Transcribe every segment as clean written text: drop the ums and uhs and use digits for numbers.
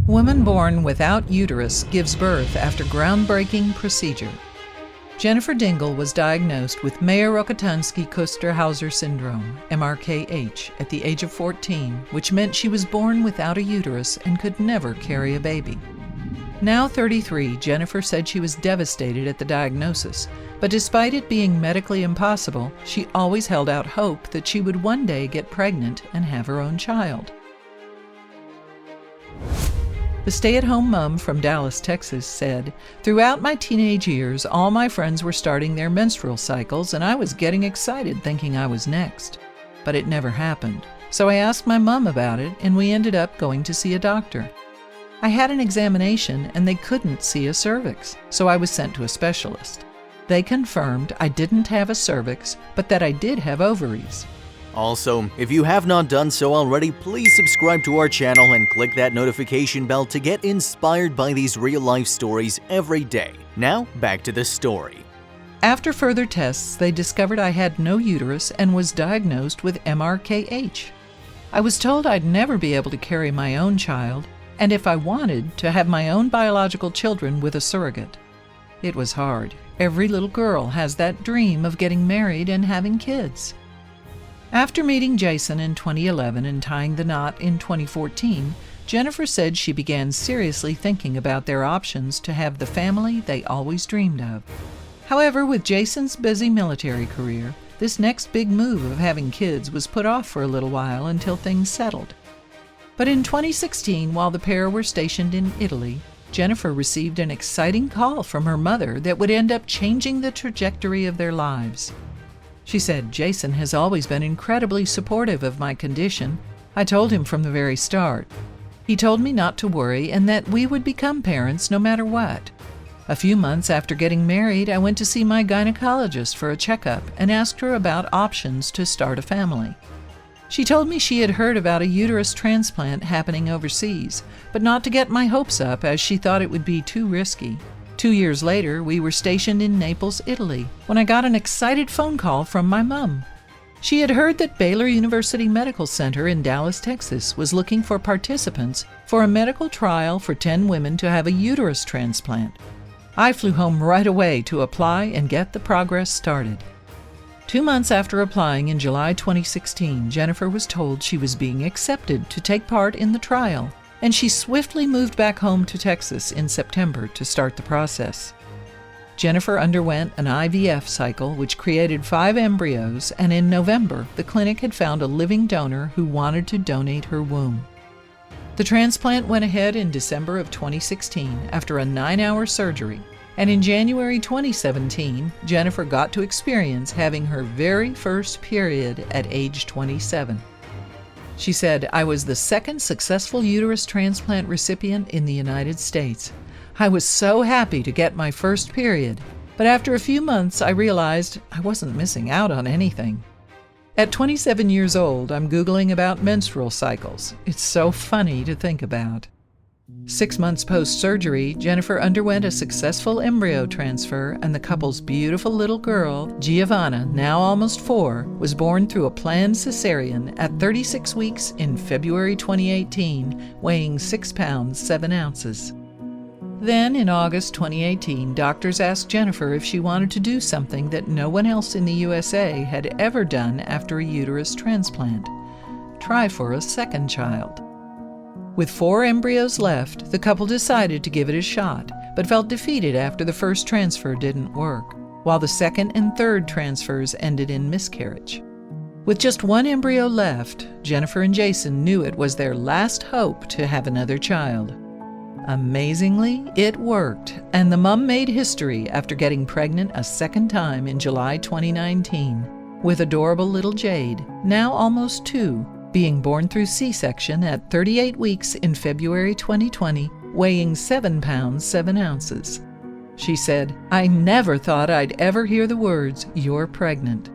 Woman born without uterus gives birth after groundbreaking procedure. Jennifer Dingle was diagnosed with Mayer-Rokitansky-Kuster-Hauser syndrome, MRKH, at the age of 14, which meant she was born without a uterus and could never carry a baby. Now 33, Jennifer said she was devastated at the diagnosis, but despite it being medically impossible, she always held out hope that she would one day get pregnant and have her own child. The stay-at-home mom from Dallas, Texas said, "Throughout my teenage years, all my friends were starting their menstrual cycles and I was getting excited thinking I was next. But it never happened. So I asked my mom about it and we ended up going to see a doctor. I had an examination and they couldn't see a cervix, so I was sent to a specialist. They confirmed I didn't have a cervix, but that I did have ovaries." Also, if you have not done so already, please subscribe to our channel and click that notification bell to get inspired by these real-life stories every day. Now, back to the story. After further tests, they discovered I had no uterus and was diagnosed with MRKH. I was told I'd never be able to carry my own child, and if I wanted, to have my own biological children with a surrogate. It was hard. Every little girl has that dream of getting married and having kids. After meeting Jason in 2011 and tying the knot in 2014, Jennifer said she began seriously thinking about their options to have the family they always dreamed of. However, with Jason's busy military career, this next big move of having kids was put off for a little while until things settled. But in 2016, while the pair were stationed in Italy, Jennifer received an exciting call from her mother that would end up changing the trajectory of their lives. She said, "Jason has always been incredibly supportive of my condition. I told him from the very start. He told me not to worry and that we would become parents no matter what. A few months after getting married, I went to see my gynecologist for a checkup and asked her about options to start a family. She told me she had heard about a uterus transplant happening overseas, but not to get my hopes up as she thought it would be too risky. 2 years later, we were stationed in Naples, Italy, when I got an excited phone call from my mom. She had heard that Baylor University Medical Center in Dallas, Texas, was looking for participants for a medical trial for 10 women to have a uterus transplant. I flew home right away to apply and get the progress started." 2 months after applying in July 2016, Jennifer was told she was being accepted to take part in the trial, and she swiftly moved back home to Texas in September to start the process. Jennifer underwent an IVF cycle which created 5 embryos, and in November, the clinic had found a living donor who wanted to donate her womb. The transplant went ahead in December of 2016 after a 9-hour surgery, and in January 2017, Jennifer got to experience having her very first period at age 27. She said, "I was the second successful uterus transplant recipient in the United States. I was so happy to get my first period, but after a few months I realized I wasn't missing out on anything." At 27 years old, I'm Googling about menstrual cycles. It's so funny to think about. 6 months post-surgery, Jennifer underwent a successful embryo transfer, and the couple's beautiful little girl, Giovanna, now almost 4, was born through a planned cesarean at 36 weeks in February 2018, weighing 6 pounds 7 ounces. Then, in August 2018, doctors asked Jennifer if she wanted to do something that no one else in the USA had ever done after a uterus transplant: try for a second child. With 4 embryos left, the couple decided to give it a shot, but felt defeated after the first transfer didn't work, while the second and third transfers ended in miscarriage. With just 1 embryo left, Jennifer and Jason knew it was their last hope to have another child. Amazingly, it worked, and the mom made history after getting pregnant a second time in July 2019, with adorable little Jade, now almost 2, being born through C-section at 38 weeks in February 2020, weighing 7 pounds 7 ounces. She said, "I never thought I'd ever hear the words, 'You're pregnant.'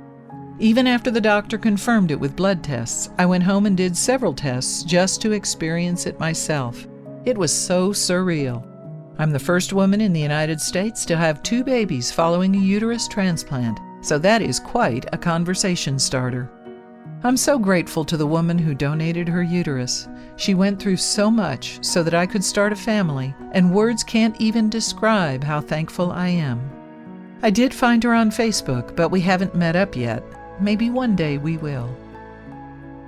Even after the doctor confirmed it with blood tests, I went home and did several tests just to experience it myself. It was so surreal. I'm the first woman in the United States to have 2 babies following a uterus transplant, so that is quite a conversation starter. I'm so grateful to the woman who donated her uterus. She went through so much so that I could start a family, and words can't even describe how thankful I am. I did find her on Facebook, but we haven't met up yet. Maybe one day we will.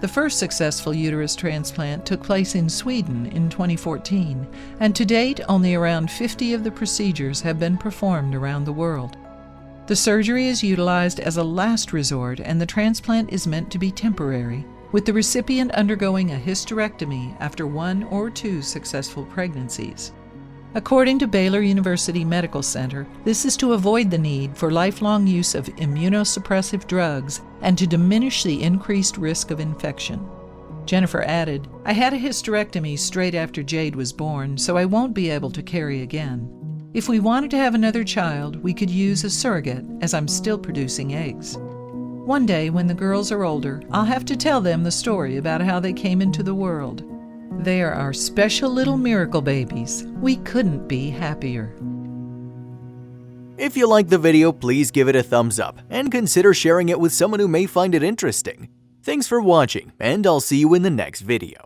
The first successful uterus transplant took place in Sweden in 2014, and to date only around 50 of the procedures have been performed around the world. The surgery is utilized as a last resort, and the transplant is meant to be temporary, with the recipient undergoing a hysterectomy after 1 or 2 successful pregnancies. According to Baylor University Medical Center, this is to avoid the need for lifelong use of immunosuppressive drugs and to diminish the increased risk of infection. Jennifer added, "I had a hysterectomy straight after Jade was born, so I won't be able to carry again. If we wanted to have another child, we could use a surrogate, as I'm still producing eggs. One day, when the girls are older, I'll have to tell them the story about how they came into the world. They are our special little miracle babies. We couldn't be happier." If you liked the video, please give it a thumbs up and consider sharing it with someone who may find it interesting. Thanks for watching, and I'll see you in the next video.